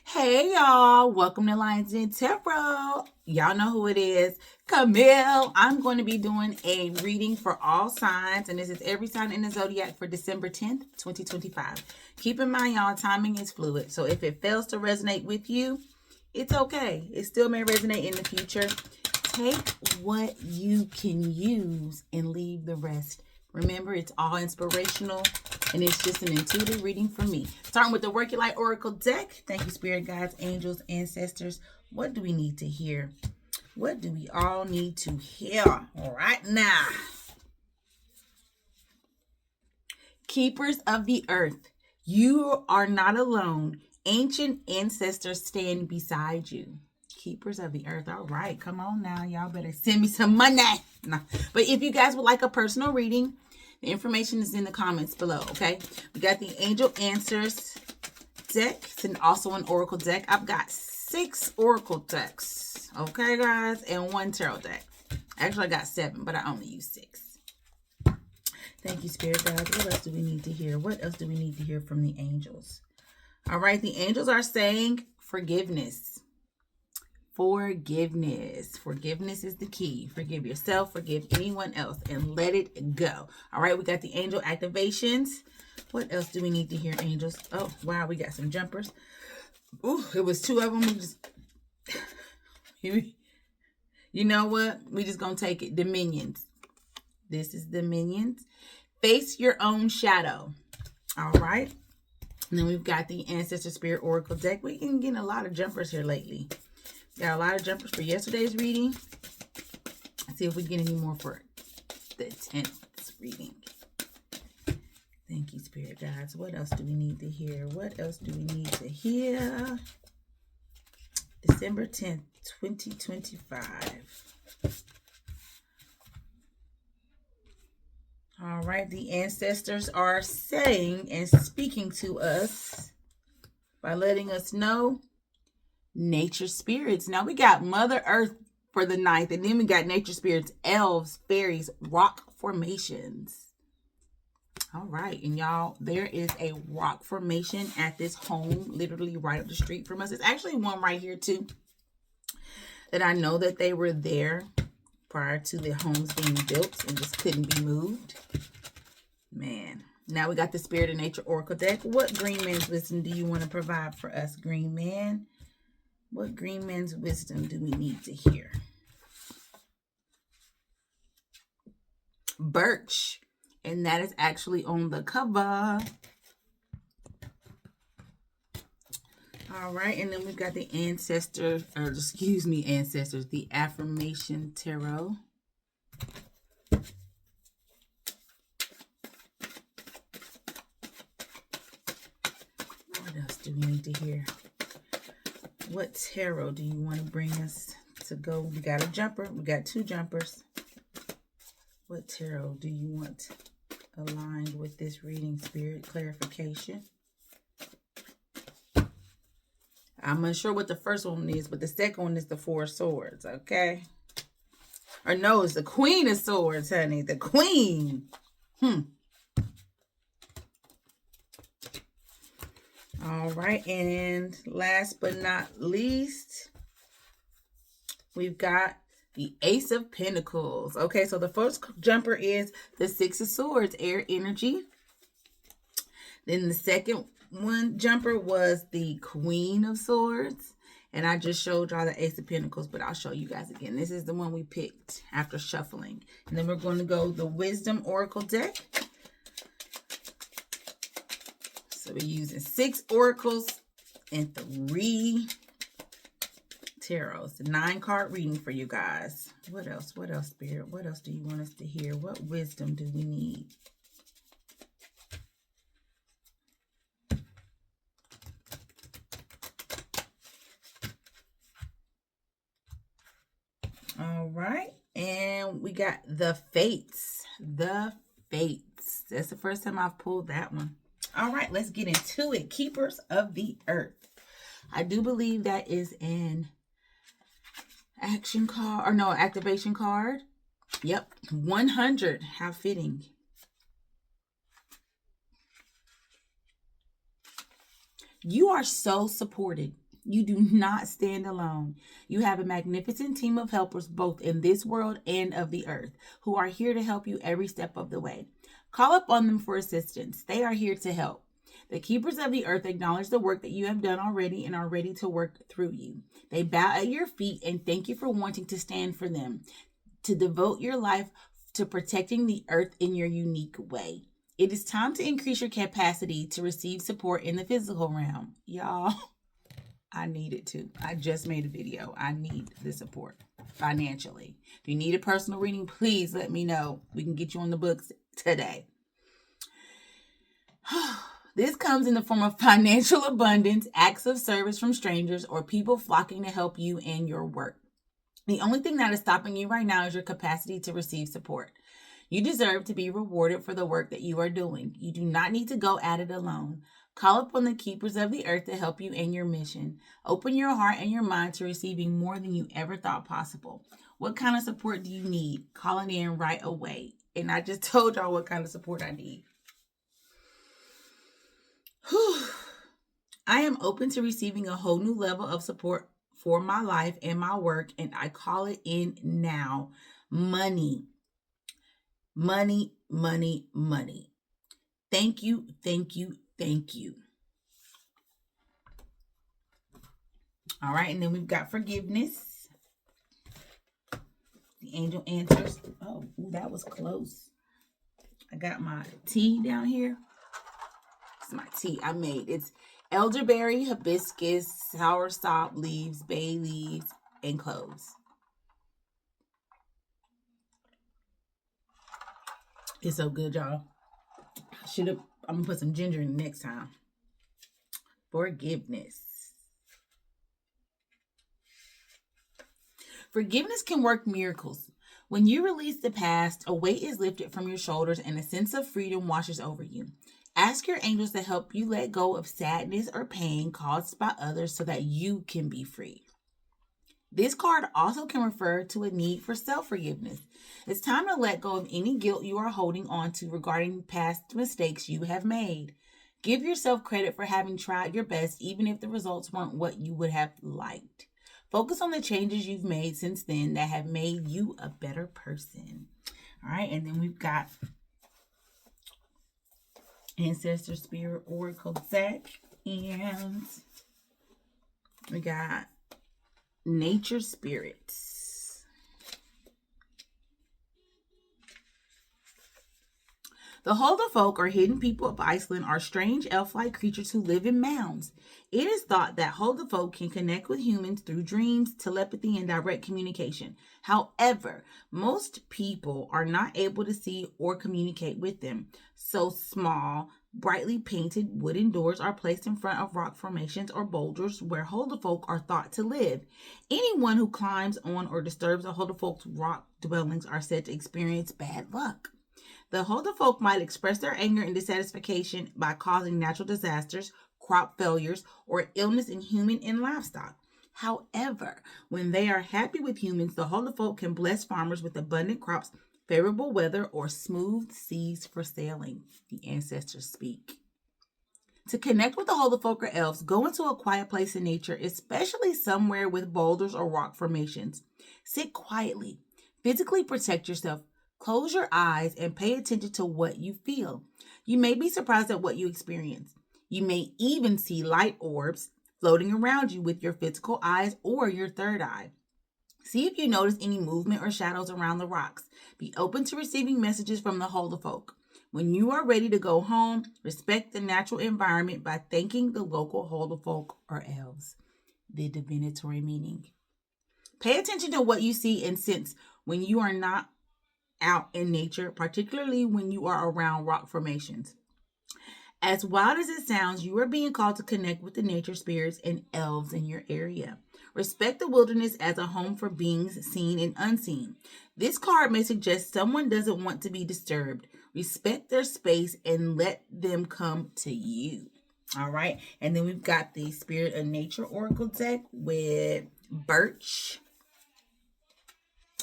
Hey y'all, welcome to Lions Den Tarot. Y'all know who it is, Camille. I'm going to be doing a reading for all signs, and this is every sign in the zodiac for December 10th, 2025. Keep in mind, y'all, timing is fluid, so if it fails to resonate with you, it's okay. It still may resonate in the future. Take what you can use and leave the rest. Remember, it's all inspirational, and it's just an intuitive reading for me. Starting with the Work Your Light Oracle deck. Thank you, Spirit Guides, Angels, Ancestors. What do we need to hear? What do we all need to hear right now? Keepers of the earth, you are not alone. Ancient ancestors stand beside you. Keepers of the earth. All right, come on now. Y'all better send me some money. No. But if you guys would like a personal reading, the information is in the comments below, okay? We got the Angel Answers deck. It's also an Oracle deck. I've got 6 Oracle decks, okay, guys? And 1 Tarot deck. Actually, I got 7, but I only use 6. Thank you, Spirit Guides. What else do we need to hear? What else do we need to hear from the angels? All right, the angels are saying forgiveness. Forgiveness. Forgiveness is the key. Forgive yourself, forgive anyone else, and let it go. All right, we got the angel activations. What else do we need to hear, angels? Oh, wow, we got some jumpers. Ooh, it was 2 of them. We just, you know what? We just gonna take it. Dominions. This is Dominions. Face your own shadow. All right. And then we've got the Ancestor Spirit Oracle deck. We've been getting a lot of jumpers here lately. Got a lot of jumpers for yesterday's reading. Let's see if we get any more for the 10th reading. Thank you, Spirit Guides. What else do we need to hear? What else do we need to hear? December 10th, 2025. All right, the ancestors are saying and speaking to us by letting us know nature spirits. Now we got Mother Earth for the 9th, and then we got nature spirits, elves, fairies, rock formations. All right, and y'all, there is a rock formation at this home, literally right up the street from us. It's actually one right here too, that I know that they were there prior to the homes being built and just couldn't be moved. Man. Now we got the Spirit of Nature Oracle deck. What Green Man's wisdom do you want to provide for us, Green Man? What Green Man's wisdom do we need to hear? Birch. And that is actually on the cover. All right. And then we've got the Ancestors, the Affirmation Tarot. What else do we need to hear? What tarot do you want to bring us to go? We got a jumper. We got 2 jumpers. What tarot do you want aligned with this reading, Spirit? Clarification. I'm unsure what the first one is, but the second one is the 4 of Swords, okay? Or no, it's the Queen of Swords, honey. The Queen. All right, and last but not least, we've got the Ace of Pentacles. Okay, so the first jumper is the 6 of Swords, air energy. Then the second one jumper was the Queen of Swords. And I just showed y'all the Ace of Pentacles, but I'll show you guys again. This is the one we picked after shuffling. And then we're going to go the Wisdom Oracle deck. So we're using 6 oracles and 3 tarots. A 9-card reading for you guys. What else? What else, Spirit? What else do you want us to hear? What wisdom do we need? All right. And we got the Fates. The Fates. That's the first time I've pulled that one. All right, let's get into it. Keepers of the Earth. I do believe that is an action card, or no, activation card. Yep, 100. How fitting. You are so supported You do not stand alone. You have a magnificent team of helpers both in this world and of the earth who are here to help you every step of the way. Call up on them for assistance. They are here to help. The keepers of the earth acknowledge the work that you have done already and are ready to work through you. They bow at your feet and thank you for wanting to stand for them, to devote your life to protecting the earth in your unique way. It is time to increase your capacity to receive support in the physical realm. Y'all, I need it too. I just made a video. I need the support financially. If you need a personal reading, please let me know. We can get you on the books today. This comes in the form of financial abundance, acts of service from strangers, or people flocking to help you in your work. The only thing that is stopping you right now is your capacity to receive support. You deserve to be rewarded for the work that you are doing. You do not need to go at it alone. Call upon the keepers of the earth to help you in your mission. Open your heart and your mind to receiving more than you ever thought possible. What kind of support do you need? Call it in right away. And I just told y'all what kind of support I need. I am open to receiving a whole new level of support for my life and my work, and I call it in now. Money. Money, money, money. Thank you, thank you, thank you. All right, and then we've got forgiveness. The angel answers. Oh, that was close. I got my tea down here. It's my tea I made. It's elderberry, hibiscus, soursop leaves, bay leaves, and cloves. It's so good, y'all. I'm gonna put some ginger in next time. Forgiveness. Forgiveness can work miracles. When you release the past, a weight is lifted from your shoulders and a sense of freedom washes over you. Ask your angels to help you let go of sadness or pain caused by others so that you can be free. This card also can refer to a need for self-forgiveness. It's time to let go of any guilt you are holding on to regarding past mistakes you have made. Give yourself credit for having tried your best, even if the results weren't what you would have liked. Focus on the changes you've made since then that have made you a better person. All right, and then we've got Ancestor Spirit Oracle deck, and we got Nature Spirits. The Huldafolk, or hidden people of Iceland, are strange elf-like creatures who live in mounds. It is thought that Huldafolk can connect with humans through dreams, telepathy, and direct communication. However, most people are not able to see or communicate with them. So small, brightly painted wooden doors are placed in front of rock formations or boulders where Huldafolk are thought to live. Anyone who climbs on or disturbs a Huldafolk's rock dwellings are said to experience bad luck. The Huldafolk might express their anger and dissatisfaction by causing natural disasters, crop failures, or illness in human and livestock. However, when they are happy with humans, the Huldafolk can bless farmers with abundant crops, favorable weather, or smooth seas for sailing. The ancestors speak. To connect with the Huldafolk or elves, go into a quiet place in nature, especially somewhere with boulders or rock formations. Sit quietly. Physically protect yourself. Close your eyes and pay attention to what you feel. You may be surprised at what you experience. You may even see light orbs floating around you with your physical eyes or your third eye. See if you notice any movement or shadows around the rocks. Be open to receiving messages from the Huldafolk. When you are ready to go home, respect the natural environment by thanking the local Huldafolk or elves. The divinatory meaning. Pay attention to what you see and sense when you are not out in nature, particularly when you are around rock formations. As wild as it sounds, you are being called to connect with the nature spirits and elves in your area. Respect the wilderness as a home for beings seen and unseen. This card may suggest someone doesn't want to be disturbed. Respect their space and let them come to you. All right. And then we've got the Spirit of Nature Oracle deck with Birch.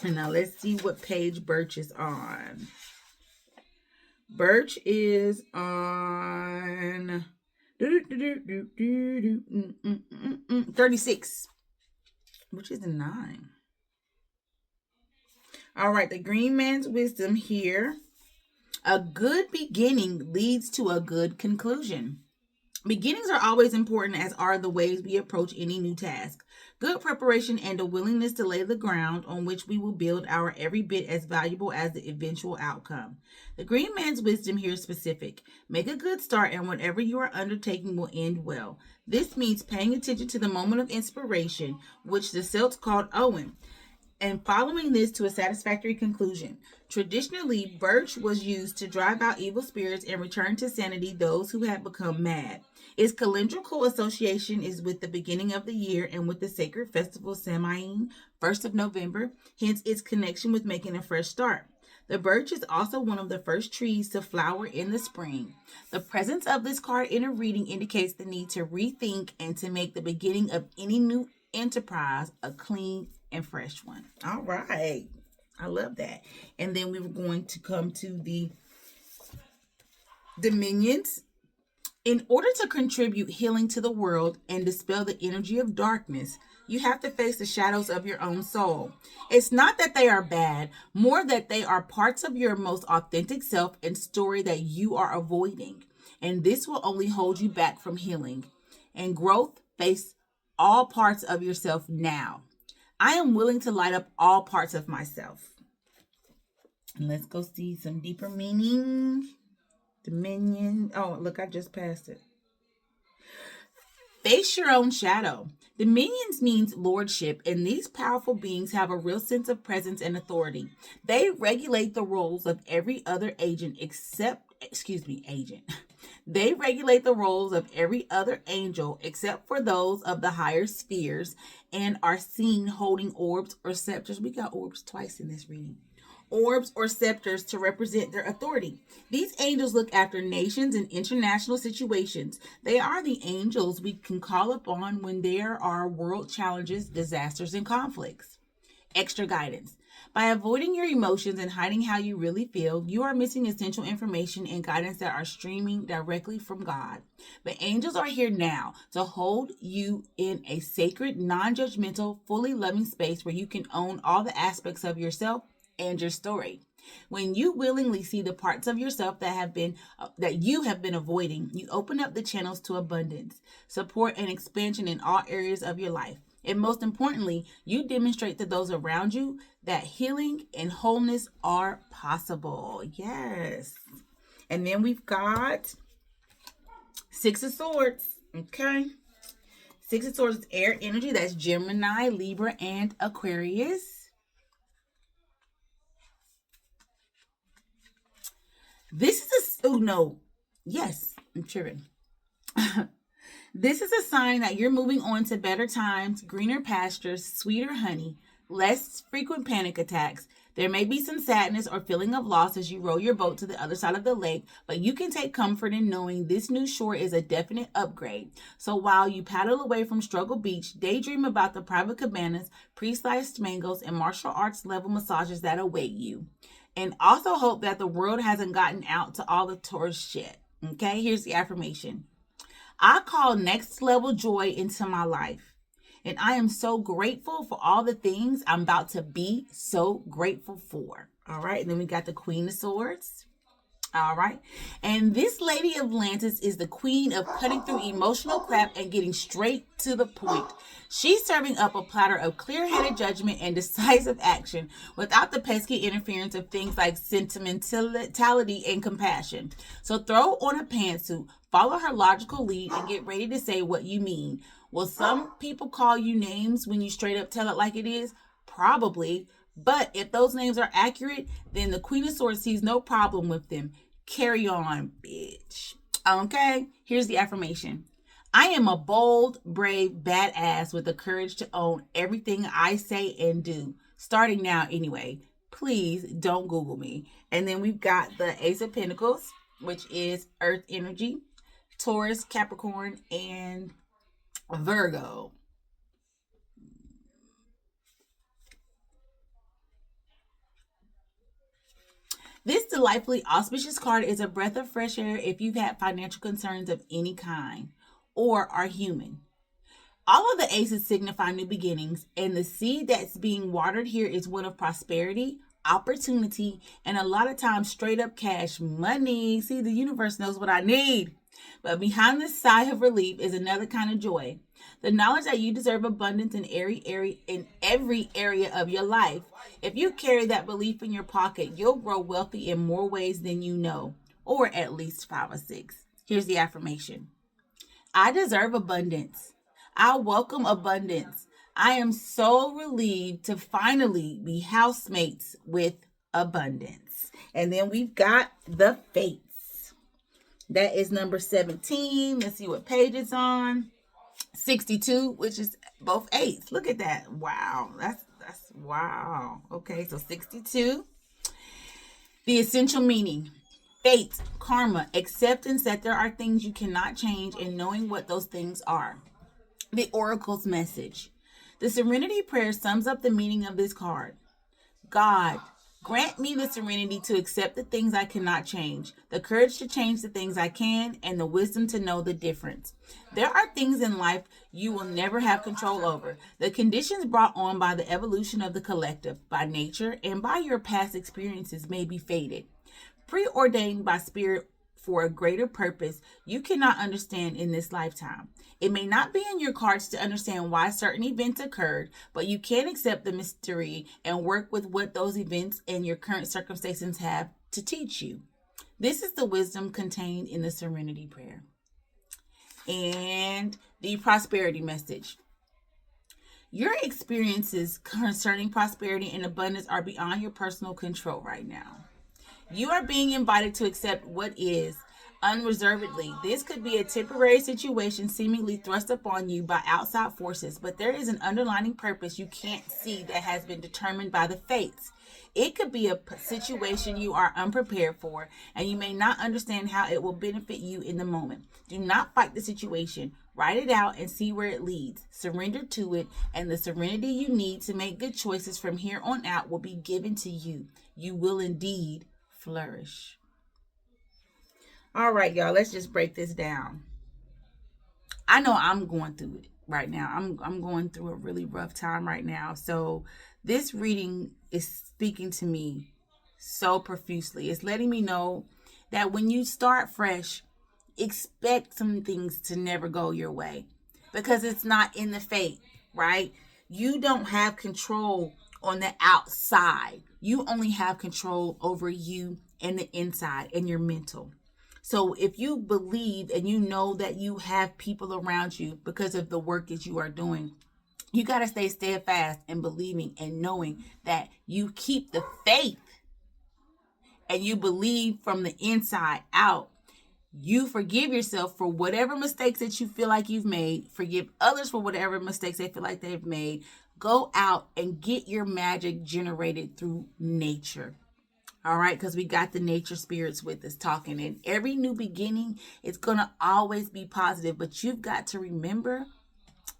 And now let's see what page Birch is on. Birch is on 36, which is a 9. All right, the green man's wisdom here. A good beginning leads to a good conclusion. Beginnings are always important, as are the ways we approach any new task. Good preparation and a willingness to lay the ground on which we will build our every bit as valuable as the eventual outcome. The green man's wisdom here is specific. Make a good start, and whatever you are undertaking will end well. This means paying attention to the moment of inspiration, which the Celts called Owen, and following this to a satisfactory conclusion. Traditionally, birch was used to drive out evil spirits and return to sanity those who had become mad. Its calendrical association is with the beginning of the year and with the sacred festival Samhain, 1st of November, hence its connection with making a fresh start. The birch is also one of the first trees to flower in the spring. The presence of this card in a reading indicates the need to rethink and to make the beginning of any new enterprise a clean and fresh one. All right. I love that. And then we were going to come to the dominions. In order to contribute healing to the world and dispel the energy of darkness, you have to face the shadows of your own soul. It's not that they are bad, more that they are parts of your most authentic self and story that you are avoiding. And this will only hold you back from healing and growth. Face all parts of yourself now. I am willing to light up all parts of myself. And let's go see some deeper meaning. Dominion. Oh, look, I just passed it. Face your own shadow. Dominions means lordship, and these powerful beings have a real sense of presence and authority. They regulate the roles of every other agent They regulate the roles of every other angel except for those of the higher spheres, and are seen holding orbs or scepters. We got orbs twice in this reading. Orbs or scepters to represent their authority. These angels look after nations and international situations. They are the angels we can call upon when there are world challenges, disasters, and conflicts. Extra guidance. By avoiding your emotions and hiding how you really feel, you are missing essential information and guidance that are streaming directly from God. The angels are here now to hold you in a sacred, non-judgmental, fully loving space where you can own all the aspects of yourself and your story. When you willingly see the parts of yourself that you have been avoiding, you open up the channels to abundance, support, and expansion in all areas of your life. And most importantly, you demonstrate to those around you that healing and wholeness are possible. Yes. And then we've got Six of Swords. Okay. Six of Swords is air energy. That's Gemini, Libra, and Aquarius. This is I'm tripping. This is a sign that you're moving on to better times, greener pastures, sweeter honey, less frequent panic attacks. There may be some sadness or feeling of loss as you row your boat to the other side of the lake, but you can take comfort in knowing this new shore is a definite upgrade. So while you paddle away from Struggle Beach, daydream about the private cabanas, pre-sliced mangoes, and martial arts level massages that await you. And also hope that the world hasn't gotten out to all the tourist shit. Okay, here's the affirmation. I call next level joy into my life. And I am so grateful for all the things I'm about to be so grateful for. All right, and then we got the Queen of Swords. All right. And this Lady of Lances is the queen of cutting through emotional crap and getting straight to the point. She's serving up a platter of clear-headed judgment and decisive action without the pesky interference of things like sentimentality and compassion. So throw on a pantsuit, follow her logical lead, and get ready to say what you mean. Will some people call you names when you straight up tell it like it is? Probably. But if those names are accurate, then the Queen of Swords sees no problem with them. Carry on, bitch. Okay, here's the affirmation. I am a bold, brave, badass with the courage to own everything I say and do. Starting now anyway. Please don't Google me. And then we've got the Ace of Pentacles, which is Earth energy, Taurus, Capricorn, and Virgo. This delightfully auspicious card is a breath of fresh air if you've had financial concerns of any kind or are human. All of the aces signify new beginnings, and the seed that's being watered here is one of prosperity, opportunity, and a lot of times straight up cash money. See, the universe knows what I need. But behind this sigh of relief is another kind of joy. The knowledge that you deserve abundance in every area of your life. If you carry that belief in your pocket, you'll grow wealthy in more ways than you know, or at least 5 or 6. Here's the affirmation. I deserve abundance. I welcome abundance. I am so relieved to finally be housemates with abundance. And then we've got the fates. That is number 17. Let's see what page it's on. 62, which is both eights. Look at that. Wow. That's wow. Okay, so 62. The essential meaning. Fate, karma, acceptance that there are things you cannot change, and knowing what those things are. The oracle's message. The serenity prayer sums up the meaning of this card. God, grant me the serenity to accept the things I cannot change, the courage to change the things I can, and the wisdom to know the difference. There are things in life you will never have control over. The conditions brought on by the evolution of the collective, by nature, and by your past experiences may be fated, preordained by spirit for a greater purpose you cannot understand in this lifetime. It may not be in your cards to understand why certain events occurred, but you can accept the mystery and work with what those events and your current circumstances have to teach you. This is the wisdom contained in the Serenity Prayer. And the prosperity message. Your experiences concerning prosperity and abundance are beyond your personal control right now. You are being invited to accept what is unreservedly. This could be a temporary situation seemingly thrust upon you by outside forces, but there is an underlying purpose you can't see that has been determined by the fates. It could be a situation you are unprepared for, and you may not understand how it will benefit you in the moment. Do not fight the situation. Write it out and see where it leads. Surrender to it, and the serenity you need to make good choices from here on out will be given to you. You will indeed flourish. All right, y'all, let's just break this down. I know I'm going through it right now. I'm going through a really rough time right now. So this reading is speaking to me so profusely. It's letting me know that when you start fresh, expect some things to never go your way because it's not in the fate, right? You don't have control on the outside. You only have control over you and the inside and your mental. So if you believe and you know that you have people around you because of the work that you are doing, you got to stay steadfast and believing and knowing that you keep the faith and you believe from the inside out. You forgive yourself for whatever mistakes that you feel like you've made. Forgive others for whatever mistakes they feel like they've made. Go out and get your magic generated through nature. All right, because we got the nature spirits with us talking. And every new beginning is going to always be positive. But you've got to remember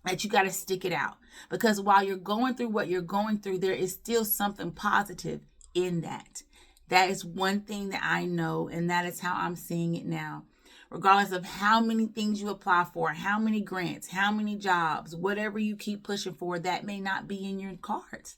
that you got to stick it out. Because while you're going through what you're going through, there is still something positive in that. That is one thing that I know, and that is how I'm seeing it now. Regardless of how many things you apply for, how many grants, how many jobs, whatever you keep pushing for, that may not be in your cards.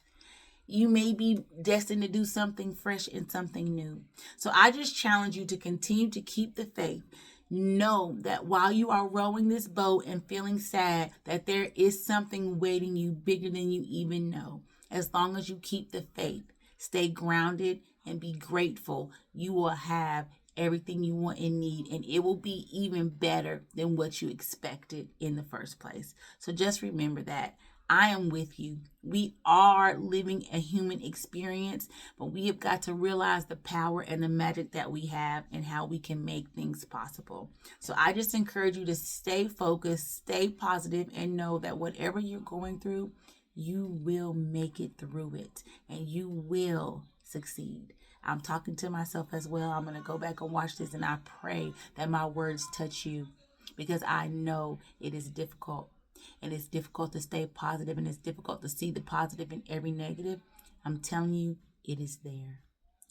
You may be destined to do something fresh and something new. So I just challenge you to continue to keep the faith. Know that while you are rowing this boat and feeling sad, that there is something waiting you bigger than you even know. As long as you keep the faith, stay grounded, and be grateful, you will have everything you want and need, and it will be even better than what you expected in the first place. So just remember that. I am with you. We are living a human experience, but we have got to realize the power and the magic that we have and how we can make things possible. So I just encourage you to stay focused, stay positive, and know that whatever you're going through, you will make it through it and you will succeed. I'm talking to myself as well. I'm going to go back and watch this, and I pray that my words touch you because I know it is difficult. And it's difficult to stay positive, and it's difficult to see the positive in every negative. I'm telling you, it is there.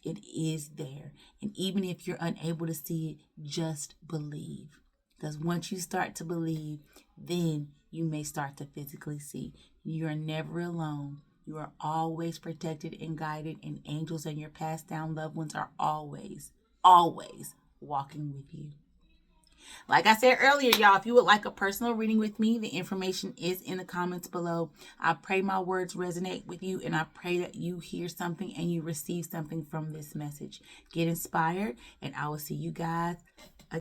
It is there. And even if you're unable to see it, just believe. Because once you start to believe, then you may start to physically see. You are never alone. You are always protected and guided, and angels and your passed down loved ones are always, always walking with you. Like I said earlier, y'all, if you would like a personal reading with me, the information is in the comments below. I pray my words resonate with you, and I pray that you hear something and you receive something from this message. Get inspired, and I will see you guys